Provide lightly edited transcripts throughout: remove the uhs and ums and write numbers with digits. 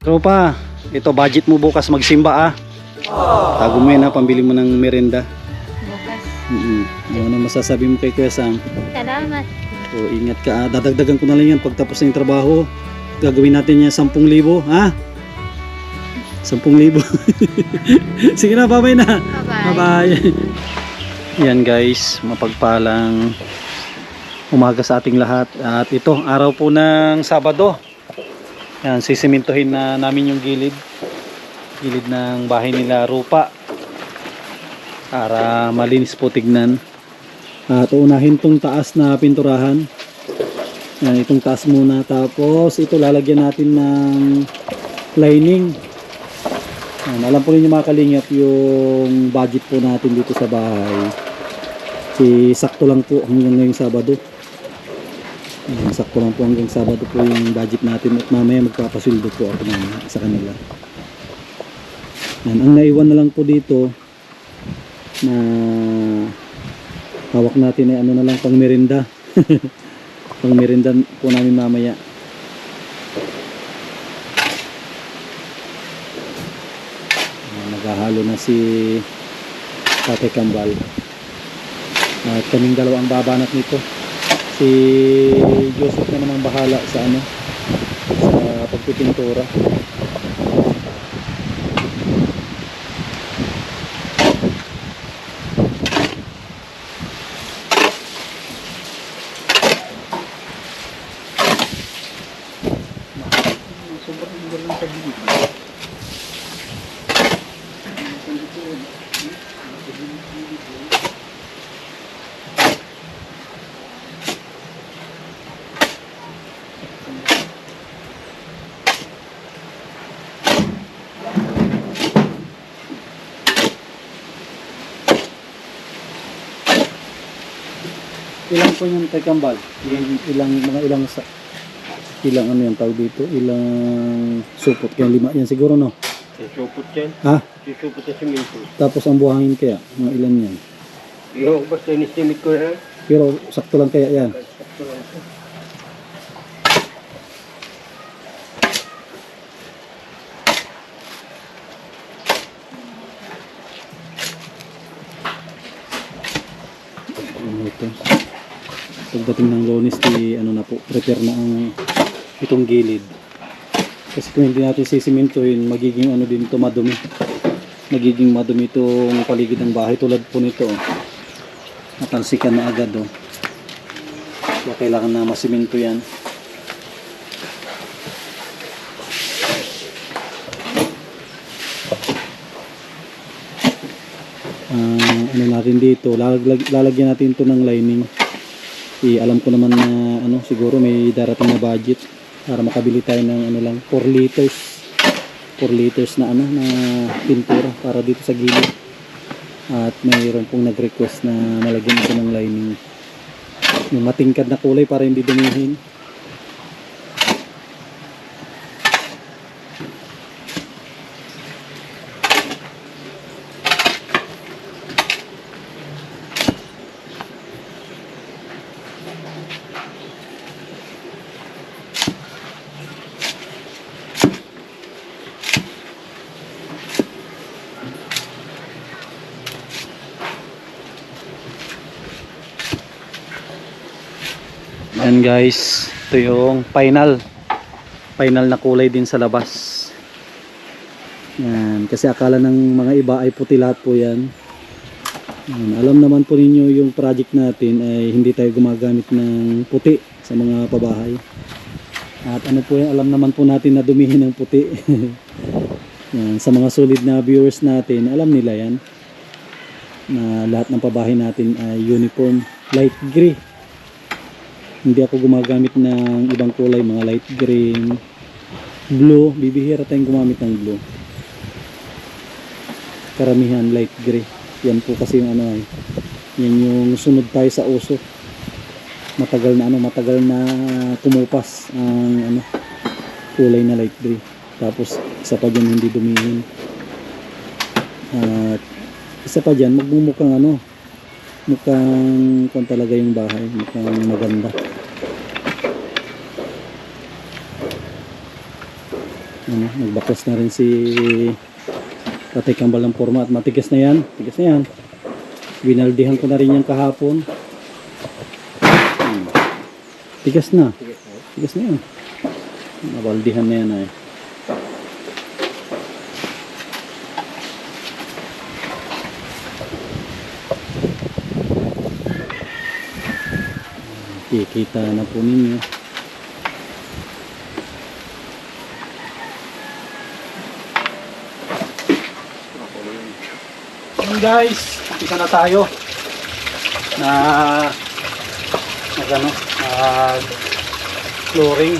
Tropa, ito budget mo bukas magsimba ah. Tago mo yun ha, pambili mo ng merenda. Bukas. Ano na masasabi mo kay Kuya Sam? Salamat. So ingat ka ah. Dadagdagan ko na lang yan pagtapos ng trabaho. Gagawin natin yan 10,000 ha? 10,000. Sige na, bye-bye na. Bye-bye. Bye-bye. Yan guys, mapagpalang umaga sa ating lahat. At ito, araw po ng Sabado. Yan, sisimintuhin na namin yung gilid ng bahay nila Rupa para malinis po tignan. At unahin tong taas na pinturahan. Yan, itong taas muna, tapos ito lalagyan natin ng lining. Yan, alam po ninyo mga kalingap yung budget po natin dito sa bahay. Sakto lang po hanggang ngayong Sabado. Yan, sakto lang po hanggang Sabado po yung budget natin at mamaya magpapasildo po ako sa kanila. Yan, ang naiwan na lang po dito na hawak natin ay ano na lang, pang merinda. Pang merinda po namin mamaya. Yan, naghahalo na si Tatay Kambal at kaming dalawang babanat nito. Si Joseph na namang bahala sa sa pagpipintura. Ilang po yung Tay Kambal? Ilang ano yung tawag dito? Ilang supot? Kaya 5 yan siguro, no? Susupot yan. Ha? Susupot na siminto. Tapos ang buhangin kaya? Mga ilan yan? Yung basta inistimate ko na. Pero sakto lang kaya yan? Sakto lang ito. Ito. Pagdating ng Lunes, ano na po, prepare na ang itong gilid. Kasi kung hindi natin sisimintuhin, magiging ano din ito, madumi. Magiging madumi itong paligid ng bahay tulad po nito. Natalsikan na agad oh. So kailangan na masiminto yan. Ano natin dito, lalagyan natin ito ng lining. Alam ko naman na siguro may darating na budget para makabili tayo ng lang 4 liters na na pintura para dito sa gilid. At mayroon pong nag-request na malagyan ito ng lining, yung matingkad na kulay para hindi dumihin. Yan guys, ito yung final na kulay din sa labas. Yan, kasi akala ng mga iba ay puti lahat po yan. Yan, alam naman po ninyo yung project natin ay hindi tayo gumagamit ng puti sa mga pabahay. At ano po yan, alam naman po natin na dumihin ng puti. Yan, sa mga solid na viewers natin, alam nila yan na lahat ng pabahay natin ay uniform light gray. Hindi ako gumagamit ng ibang kulay, mga light green, blue. Bibihira tayong gumamit ng blue. Karamihan light gray. Yan po kasi yung yan yung sunod tayo sa uso. Matagal na kumupas ang kulay na light gray. Tapos isa pa dyan hindi dumihin. At isa pa dyan magmumukhang mukhang kung talaga yung bahay, mukhang maganda. Ano, nagbaklas na rin si Tatay Kambal ng forma at matigas na yan. Tigas na yan. Binaldihan ko na rin yan kahapon. Tigas na. Sige, sir. Tigas na yan. Nabaldihan na yan ay. Kikita na po ninyo. Yun guys, isa na tayo na ano, flooring.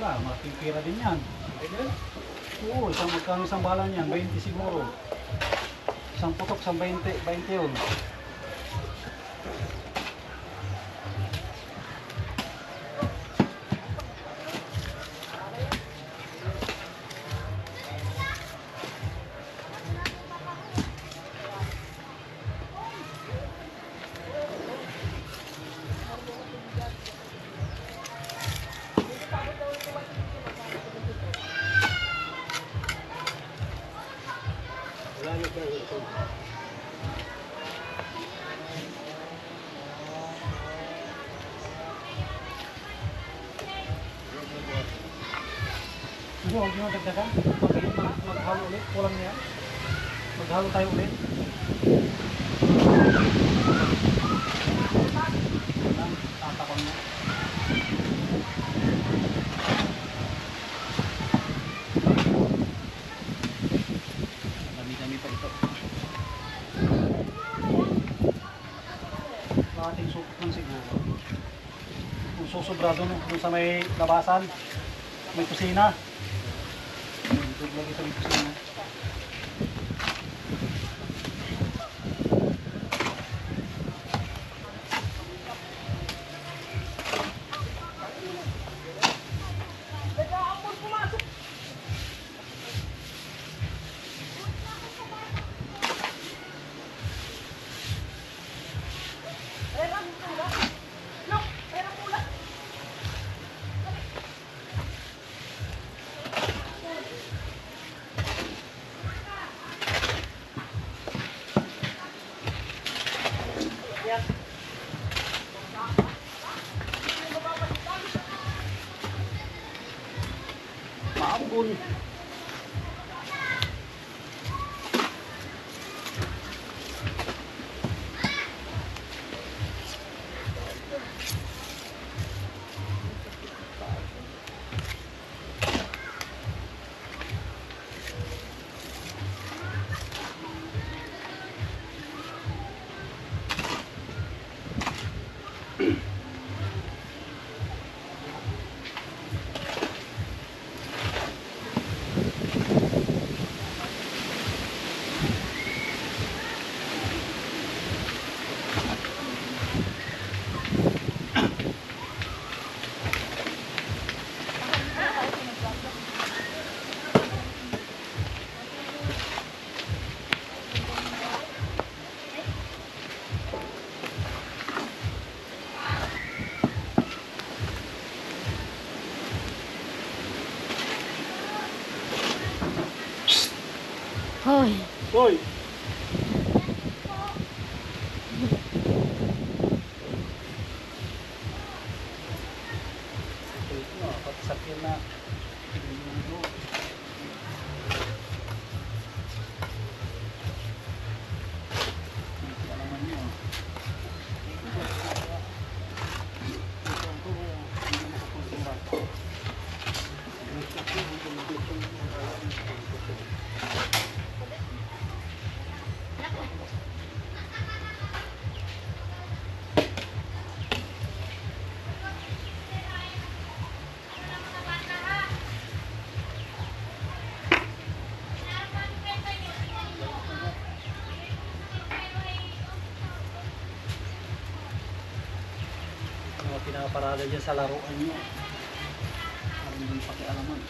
Malaking pera din yan. Oo, isang bala niyan, 20 siguro. Isang putok, isang 20 yun. Hindi, huwag nyo dagdagan. Maghalo ulit. Kulang niya. Maghalo tayo ulit. Tatakon niya. Dami-dami pa ito. Ating supot ng siguro. Kung susobrado no, kung sa may labasan, may kusina. Lagi sa kusina. Maambun. Hoy, Hoy! Sakyan na. Mga pinaparada dyan sa laruan nyo. Parang hindi pakialaman.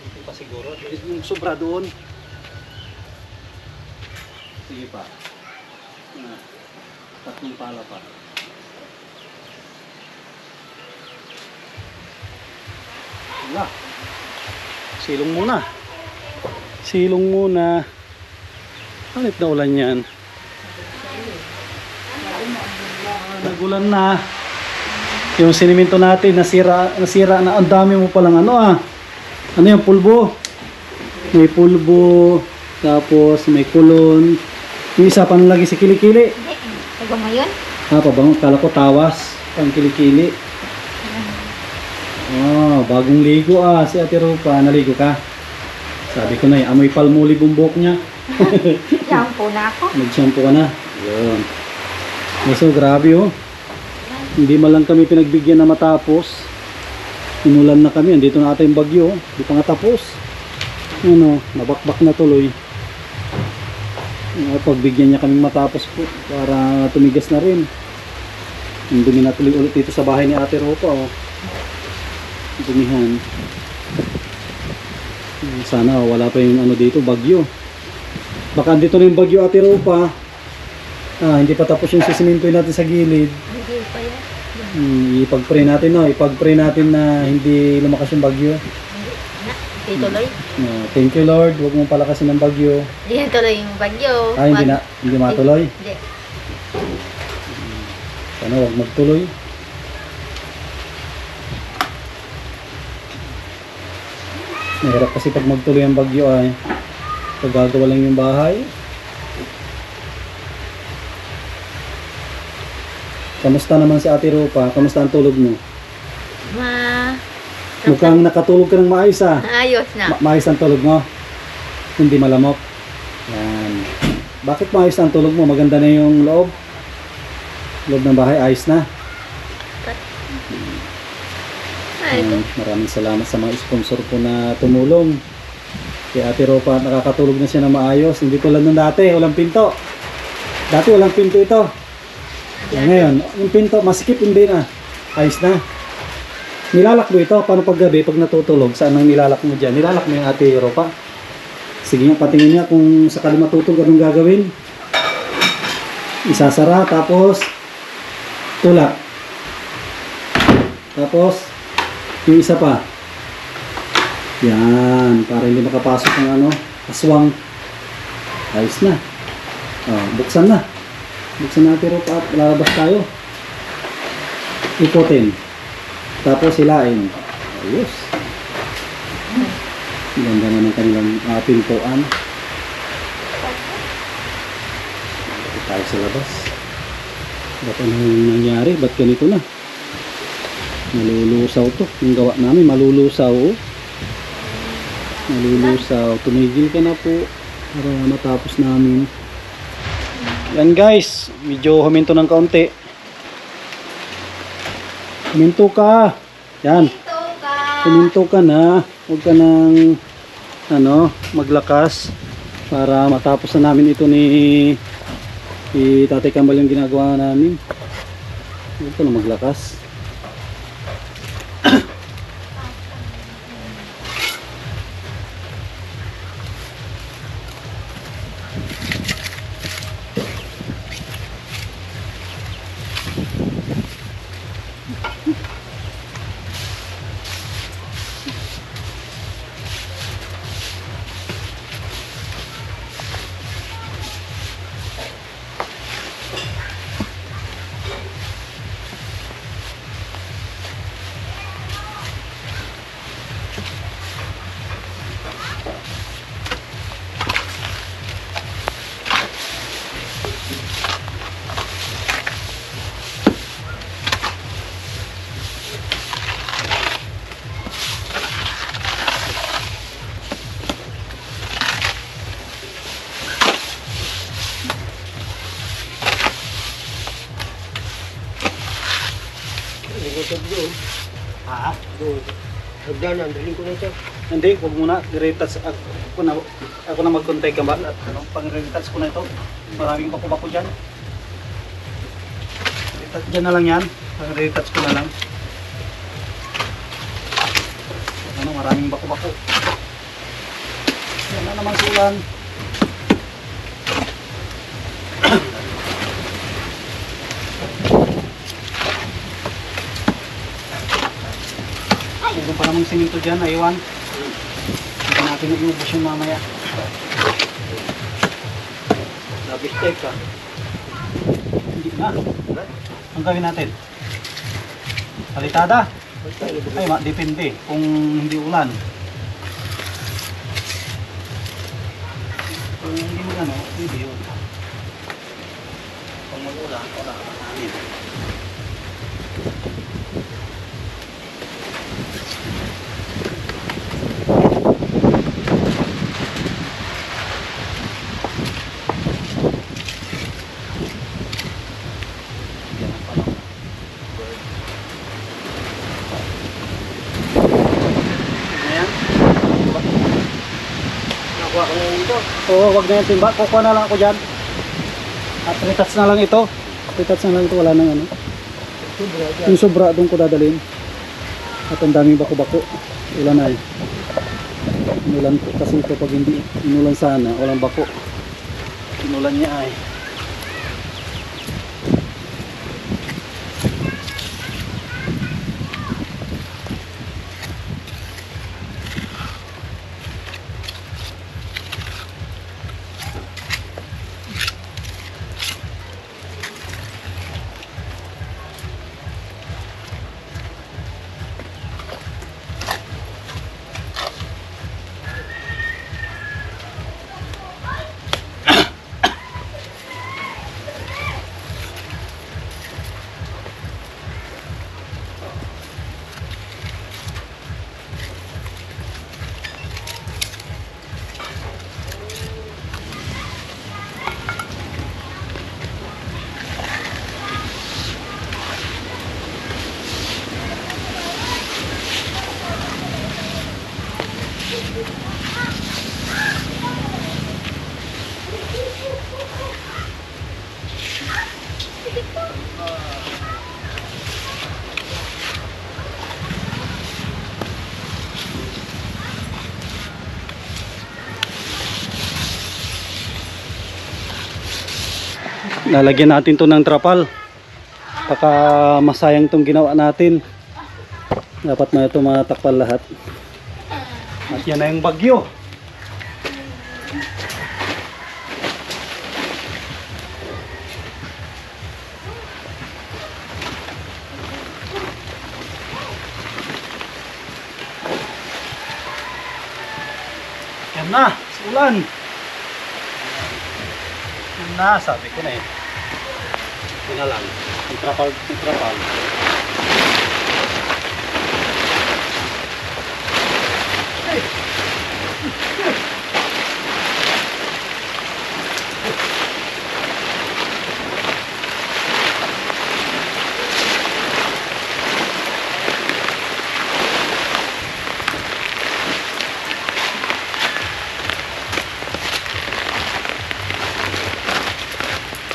Ito pa siguro. Yung sobra doon. Sige pa. Tatlong pala pa. Wala. Silong muna. Silong muna. Halit na ulan yan. Nagulan na. Yung siniminto natin nasira na. Ang dami mo palang ano ah. Ano yung pulbo? May pulbo, tapos may kulon. Yung isa pang lagi si kilikili. hindi. Tago mo yun? Pabango, kala ko tawas, pang kilikili. Oh, bagong ligo ah, si Ate Rupa, naligo ka? Sabi ko na amoy palmoli bumbok niya. Shampoo na ako. Nag-shampoo ka na. Yun. So, grabe oh. Hindi man lang kami pinagbigyan na matapos. Inulan na kami, andito na ata yung bagyo, hindi pa nga tapos. Ano, nabakbak na tuloy. Pagbigyan niya kaming matapos po para tumigas na rin. Yung dumi na tuloy ulit dito sa bahay ni Ate Ropa oh. Dumihan. Sana wala pa yung ano dito, bagyo. Baka andito na yung bagyo Ate Ropa. Hindi pa tapos yung sisimintoy natin sa gilid. Hindi pa yan. Ipag-pray natin no, ipag-pray natin na hindi lumakas yung bagyo. Hindi na. Hindi tuloy. Thank you Lord, huwag mong palakasin ng bagyo. Hindi tuloy yung bagyo. Hindi matuloy. Hindi. Sana huwag magtuloy. Mahirap kasi pag magtuloy ang bagyo ay pag gagawa lang yung bahay. Kamusta naman si Ate Rupa? Kamusta ang tulog mo? Mukhang nakatulog ka ng maayos ah. Ayos na. Maayos ang tulog mo? Hindi malamok? Yan. Bakit maayos ang tulog mo? Maganda na yung loob? Loob ng bahay, ayos na? Maraming salamat sa mga sponsor po na tumulong. Kaya Ate Rupa, nakakatulog na siya na maayos. Hindi tulad ng dati, walang pinto. Dati walang pinto ito. Ngayon, yung pinto, masikip hindi na. Ayos na. Nilalak mo ito. Paano paggabi, pag natutulog, saan ang nilalak mo dyan? Nilalak mo yung Ate Rupa. Sige nga, patingin niya kung sakali matutulog, anong gagawin. Isasara, tapos tulak. Tapos, yung isa pa. Yan, para hindi makapasok ng aswang. Ayos na. Buksan na. Buksan natin Rupa at lalabas tayo. Ikutin. Tapos hilain. Ayos. Ganda na ng kanilang pintuan. Ito tayo sa labas. Ba't anong nangyari? Ba't ganito na? Malulusaw to. Yung gawa namin malulusaw. Malulusaw. Tumigil ka na po para matapos namin. Yan guys, medyo huminto ng kaunti. Huminto ka. Yan. Huminto ka na. Huwag ka nang maglakas para matapos na namin ito ni Tatay Kambal yung ginagawa namin. Huwag ka na maglakas. Doon. Ha? Doon. Hagdanan, daling ko na ito. Hindi, huwag muna. I-retouch ako na mag-contact ka ba? At pang-retouch ko na ito. Maraming bako-bako dyan. Retouch dyan na lang yan. Pang-retouch ko na lang. Maraming bako-bako. Yan na naman sulan. Meron pa namang simento dyan, aywan. Hindi natin iubos yung mamaya. Nabistake ka. Hindi na. Ang gawin natin? Palitada? Ay, depende kung hindi ulan. Kung hindi mo hindi yun. Kung mag-ulan, wala ka namin. Nakuha ko na yun ito. Oo, wag na yan timba. Kukuha na lang ako dyan. At retouch na lang ito. Retouch na lang ito. Wala nang Sobra dyan. Yung sobra doon ko dadalhin. At ang daming bako-bako. Ulan ay. Inulan po kasi ito pag hindi inulan sana. Walang bako. Inulan niya ay. Lalagyan natin to ng trapal. Baka masayang tong ginawa natin. Dapat na ito matakpal lahat. At yan na yung bagyo. Yan na, ulan. Yan na, sabi ko na eh. Ito na lang. Trapal.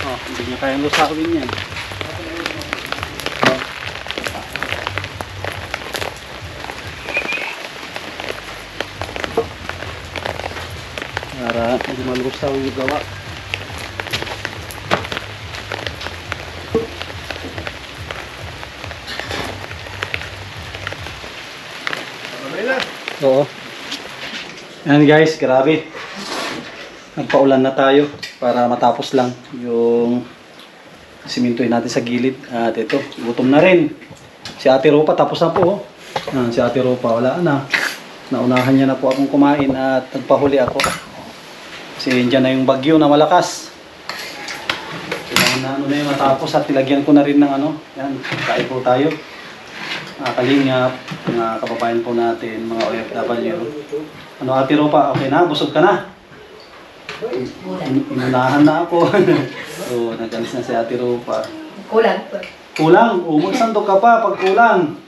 Oh, hindi niya kayang lusawin yan. Para hindi malusaw yung gawa. Oo. Yan guys, grabe. Nagpaulan na tayo para matapos lang yung simintuin natin sa gilid. At ito, gutom na rin. Si Ate Ropa tapos na po. Oh. Si Ate Ropa wala na. Naunahan niya na po akong kumain at nagpahuli ako. Kasi dyan na yung bagyo na malakas. Kailangan na ano na yung matapos at tilagyan ko na rin ng ano. Yan, kain po tayo. Kalingap, mga kababayan po natin, mga OFW. Ano Ate Ropa, okay na? Busog ka na? Inunahan na ako. So, nagalis na si Ate Ropa. Kulang po. Kulang? O, magsandok ka pa pag kulang.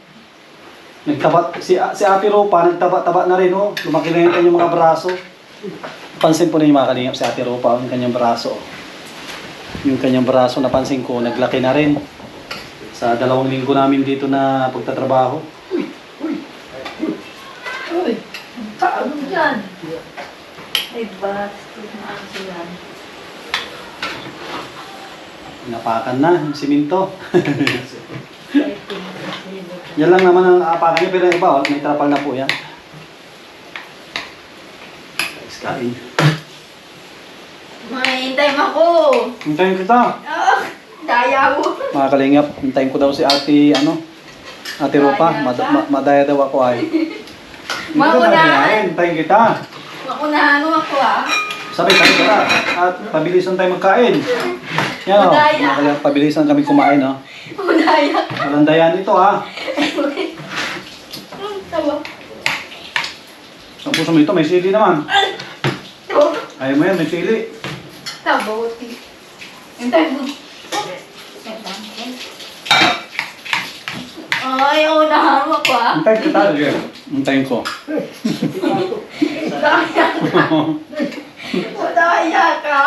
Nagtaba, si Ate Ropa, nagtaba-taba na rin, oh. Lumaki na yung kanyang mga braso. Pansin po ninyo mga kalingap, si Ate Ropa, yung kanyang braso. Yung kanyang braso, napansin ko, naglaki na rin. Sa 2 linggo namin dito na pagtatrabaho. Uy, paano yan? Ay, bastos na ang siyan. Napakan na yung siminto. Yan lang naman ang apakan niya, pero yung iba, may trapal na po yan. Guys, kain. May time ako. Hintayin kita. Daya mo. Mga kalingap, hintayin ko daw si Ate, Ate Ropa. Madaya daw ako ay. Maunahan. Hintayin kita. Maunahan mo ako Sabay tayo kita. At pabilisan tayo magkain. Yan o, Madaya. mga kalingap, pabilisan kami kumain o. Daya. Walang dayan ito ha. Tawa. Sa puso mo ito, may sili naman. Tawa. Ayaw mo yan, may sili. Tawa. Hintay mo. Ay, unahan mo ako Hintayin kita, Roger. Hintayin ko. Daya ka. Daya ka.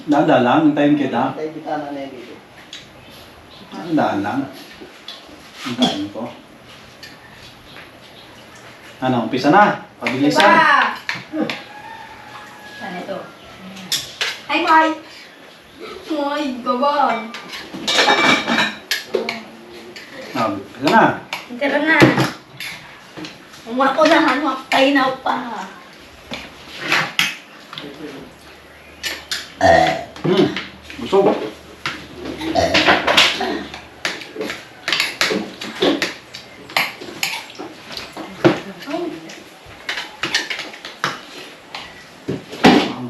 Dada lang, hintayin kita. Tayo kita na na dito. Daan lang. Hintayin ko. Ano, umpisa na. Pabilisan. Saan ito? Ay, Mai! Ay, gabon! Umpisa na. Tara na! Umakunahan mo, tayo na pa. Busog.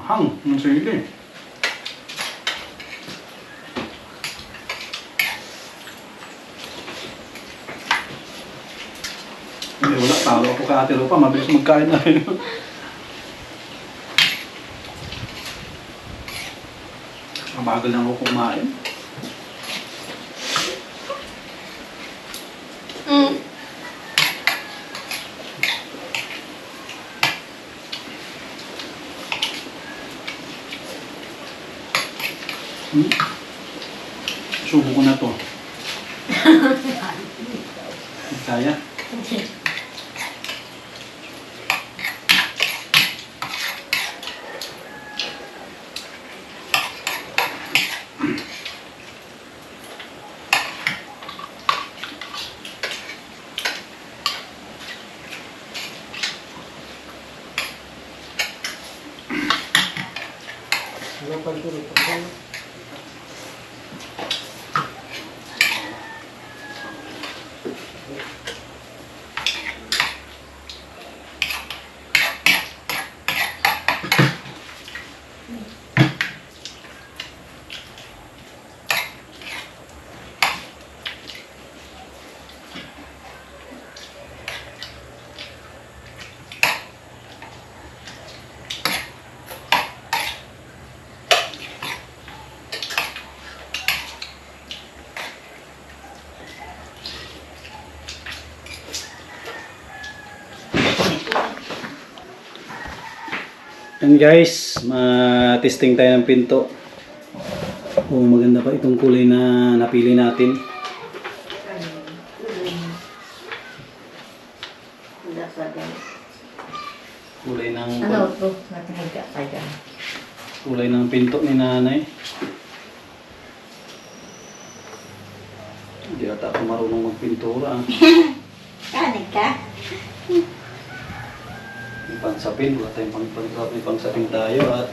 Hang, ang sili. Hindi, wala. Talo ako kay Ate Ropa. Mabilis magkain na rin. Mabagal lang ako kumain. Subo ko na to. Kaya? And guys, ma-testing tayo ng pinto. Kung maganda pa itong kulay na napili natin. Kulay ng Ano to? Natingin ka tayo. kulay ng pinto ni nanay. Hindi ata ako marunong magpintura. Kanig ka? May pangsapin, wala tayong may pangsapin tayo at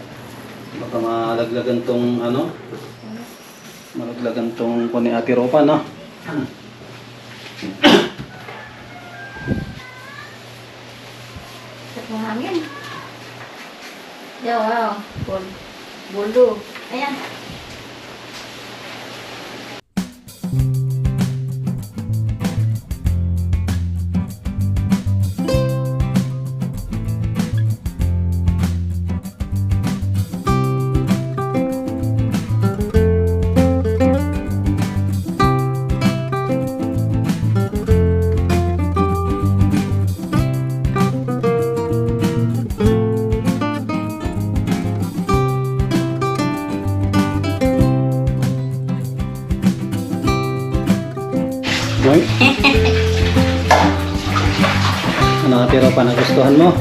baka malaglagan tong ano, malaglagan tong kung ni Ate Ropa, no? Sa hangin. Yo, wow. Bulu. Ayan. Boy? Ano Ate Ropa, nagustuhan mo?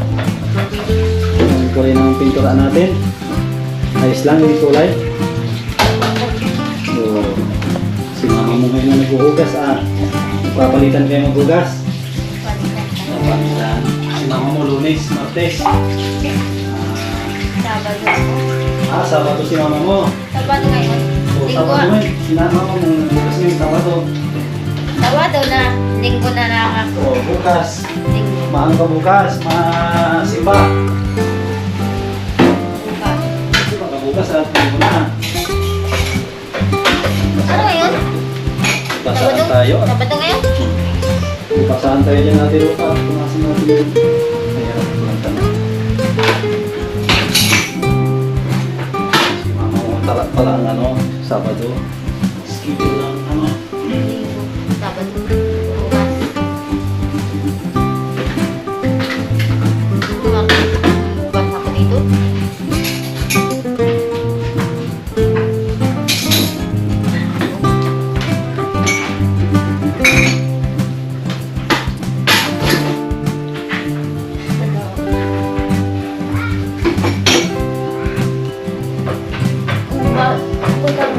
Ang kulay ng pintura natin. Ayos lang yung kulay. So, si mama mo ngayon na naghuhugas ah. Papalitan kayo maghugas. Papalitan. Si mama mo Lunes, Martes. Sabado. Sabado si mama mo. Sabado ngayon. O, Sabado mo eh. Si mama mo naghuhugas ngayon, Sabado. Sabado na. Linggo na nakaka. O, bukas. Linggo. Maang ka bukas, masimba. Simba ka bukas at linggo na. Ano ngayon? Basahan tayo. Sabado ngayon? Basahan tayo dyan natin Ropa. Pumasin natin yun. Ayan, tulanta na. Si mama mo talat pala ang ano, Sabado. Schedule ng ano. Linggo. Sabado. Bukas. Bukas ako dito.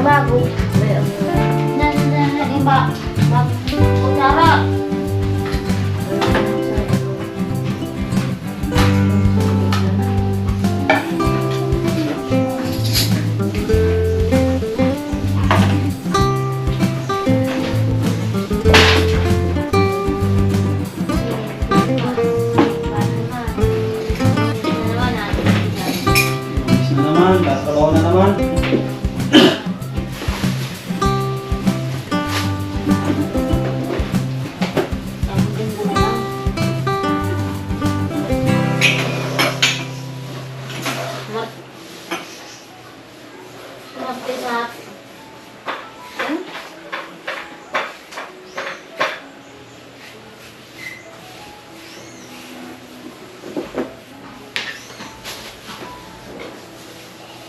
Bago. Kutsara. Miss na naman, last trabaho na naman.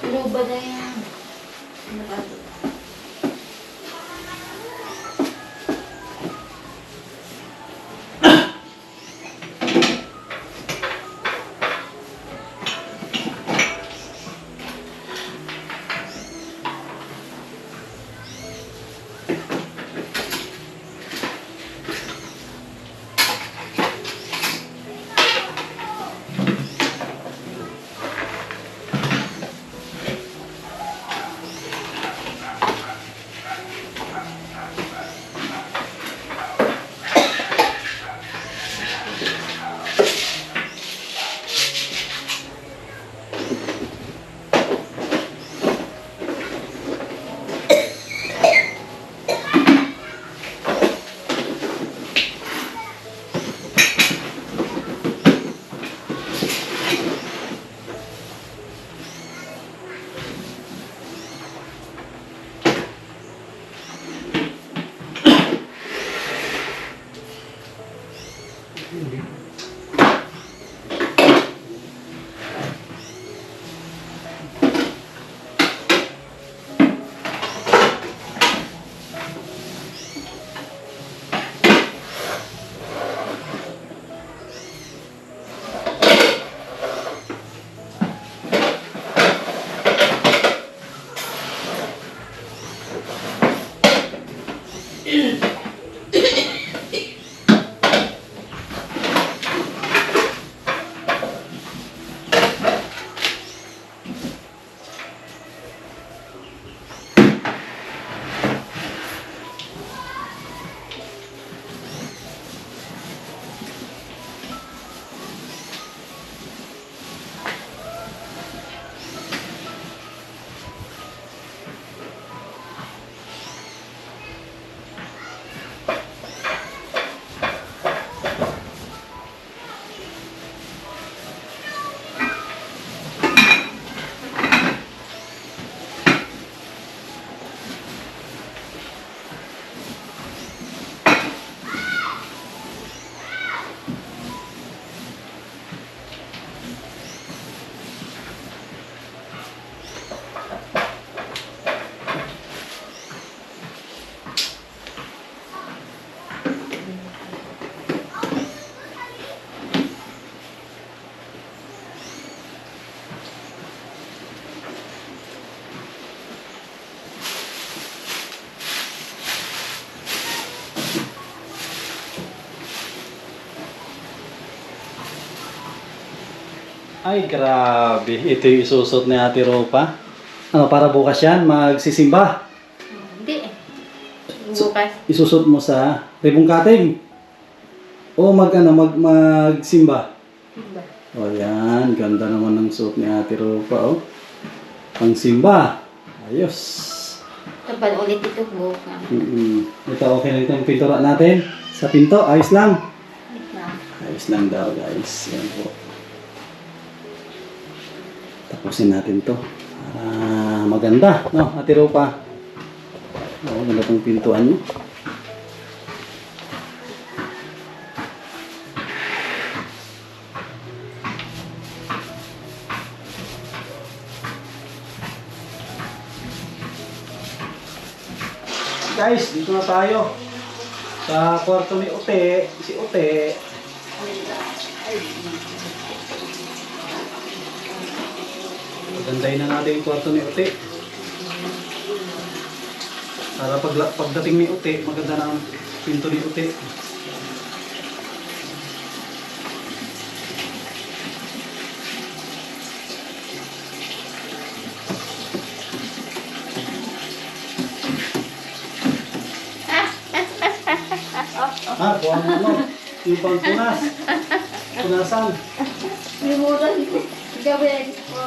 Luba na yan. Ay, grabe. Ito yung isusot ni Ate Ropa. Ano, para bukas yan, magsisimba. Hindi. Bukas. Isusot mo sa ribbon cutting. O magsimba. Diba? O yan, ganda naman ng suot ni Ate Ropa. Oh. Pang simba. Ayos. Tapal ulit ito bukas. Ito, okay na ito yung pintura natin. Sa pinto, ayos lang. Wait lang. Ayos lang daw, guys. Yan po. Tapusin natin to. Para maganda, no, Ate Ropa? Oo, ganda tong pintuan mo. Guys, dito na tayo. Sa kwarto ni Ute, si Ute. Gandahin na natin yung kwarto ni Ute. Para pagdating ni Ute, maganda na ang pinto ni Ute. Kuha mo ano? Yung pangpunas. Punasan. Limutan ko. Gawin ko.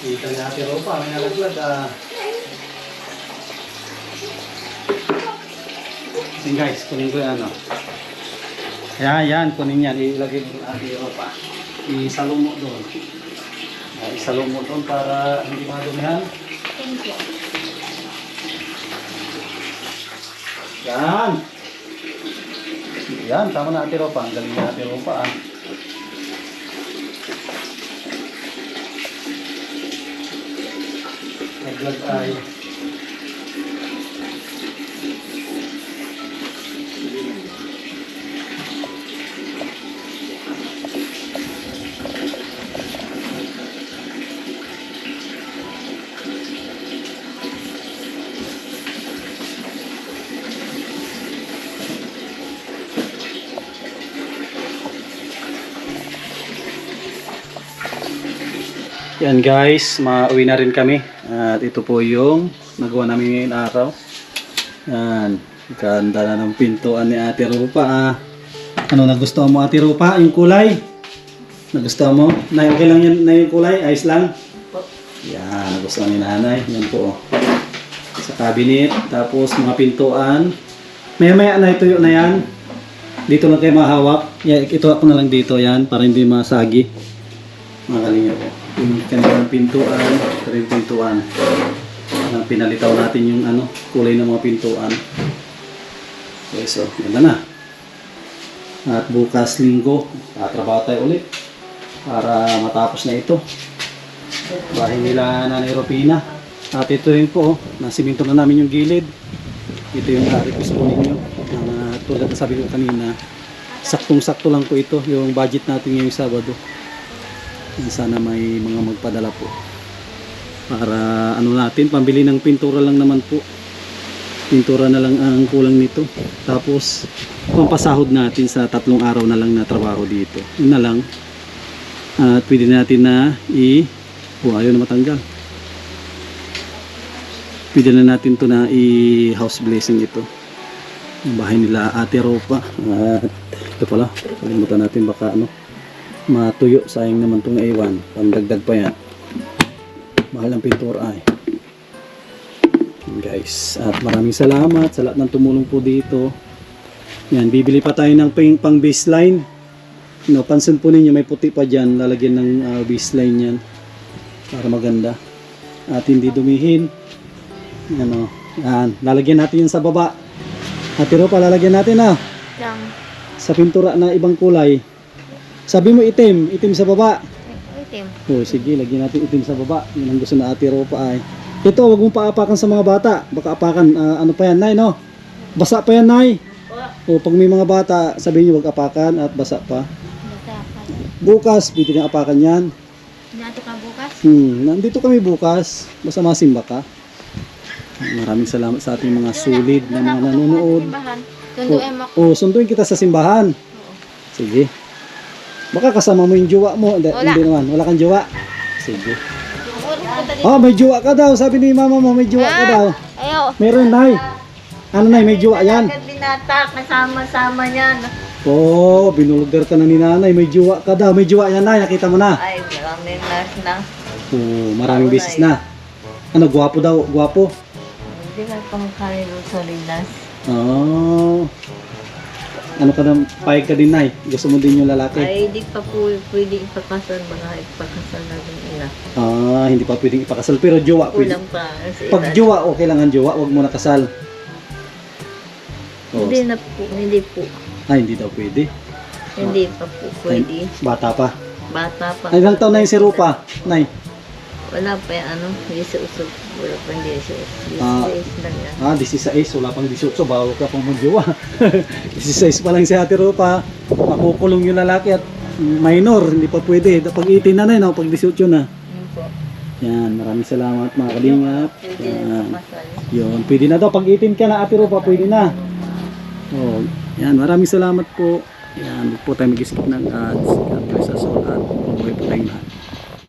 Kita ni Ate Ropa, may nalaglag Sige guys, kunin ko yung ano. Yan, kunin yan. Ilagay mo Ate Ropa. Isalong mo doon. Isalong mo doon para hindi madumihan. Thank you. Yan. Yan, tama na Ate Ropa. Ang galing na Ate Ropa Naglag ay. Yan guys, mauwi na rin kami. At ito po yung nagawa namin ngayong araw. Yan, ganda na ng pintuan ni Ate Ropa. Ano nagustuhan mo Ate Ropa? Yung kulay? Nagustuhan mo? Nay, okay lang yan na yung kulay? Ayos lang? Yan, nagustuhan ni Nanay. Yan po. Sa cabinet, tapos mga pintuan. Maya-maya na ituyo na yan. Dito lang kayo mahawak. Yan, ito ako na lang dito yan para hindi masagi. Mga kalinga po. Yung kanilang pintuan, ito rin pintuan. Pinalitaw natin yung kulay ng mga pintuan. Okay, so, ganda na. At bukas linggo, tatrabaho tayo ulit para matapos na ito. Bahay nila Nanay Ropina. At ito rin po, nasiminto na namin yung gilid. Ito yung request po ninyo. Tulad na sabi ko kanina, saktong-sakto lang po ito, yung budget natin ngayong Sabado. Sana may mga magpadala po para natin, pambili ng pintura lang naman po. Pintura na lang ang kulang nito. Tapos, pampasahod natin sa 3 araw na lang na trabaho dito. Yun na lang. At pwede natin na ayaw na matanggal. Pwede na natin to na house blessing ito. Ang bahay nila Ate Ropa. At ito pala, kalimutan natin baka matuyo. Sayang naman itong iwan. Pandagdag pa yan. Mahal ang pintura ay. Guys, at maraming salamat sa lahat ng tumulong po dito. Yan, bibili pa tayo ng pang baseline. Pansin po ninyo, may puti pa dyan. Lalagyan ng baseline yan para maganda at hindi dumihin. Yan, lalagyan natin yan sa baba. Ate Ropa, lalagyan natin Yang. sa pintura na ibang kulay. Sabi mo itim sa baba. Itim. Oh, sige, lagyan natin itim sa baba. Yun ang gusto na Ate Ropa ay. Ito, wag mong paapakan sa mga bata. Baka apakan, ano pa yan, Nay, no? Basa pa yan, Nay. O, pag may mga bata, sabihin nyo, wag apakan at basa pa. Basta pa. Bukas, pwede na apakan yan. Nato ka bukas? Nandito kami bukas. Basta masimba ka. Maraming salamat sa ating mga solid na mga nanonood. Tunduin mo. Sunduin kita sa simbahan. Sige. Baka kasama mo yung jowa mo. Hindi naman, wala kang jowa. Sige. May jowa ka daw. Sabi ni mama mo, may jowa ka daw. Ayaw. Meron, Nay. Ano, Nay, may jowa yan. Binata, kasama-sama niyan. Binulgar ka na ni nanay. May jowa ka daw. May jowa yan, Nay. Nakita mo na. Ay, maraming nas na. Maraming beses na. Ano, gwapo daw. Gwapo. Hindi ka kamukha ni Rosalinas. Ano ka na, payag ka din, Nay? Gusto mo din yung lalaki? Ay, di pa po pwede ipakasal. Mga ipakasal na din nila. Hindi pa pwedeng ipakasal. Pero jowa, pwede. Kulang pa. Pag jowa, okay lang ang jowa. Huwag mo na kasal. Hindi na po. Hindi po. Hindi daw pwede. Hindi pa po pwede. Bata pa. Bata pa. Ay, ilang taon na yung si Rupa, Nay? Wala pa yung ano. Yeso-uso. Wala pa yung yeso-uso. Yeso-uso lang yan. 16. Wala pang 18. Bago ka pang magjowa. 16 pa lang si Ate Rupa. Makukulong yung lalaki at minor. Hindi pa pwede. Pag 18 na na, pag 18 na. Yun po. Yan, maraming salamat mga kalingap. Pwede na pakasal. Yun, pwede na daw. Pag 18 ka na, Ate Rupa, pwede na. Yan, maraming salamat po. Yan, huwag po tayo mag-skip ng ads. God bless us all at mabuhay po tayong lahat.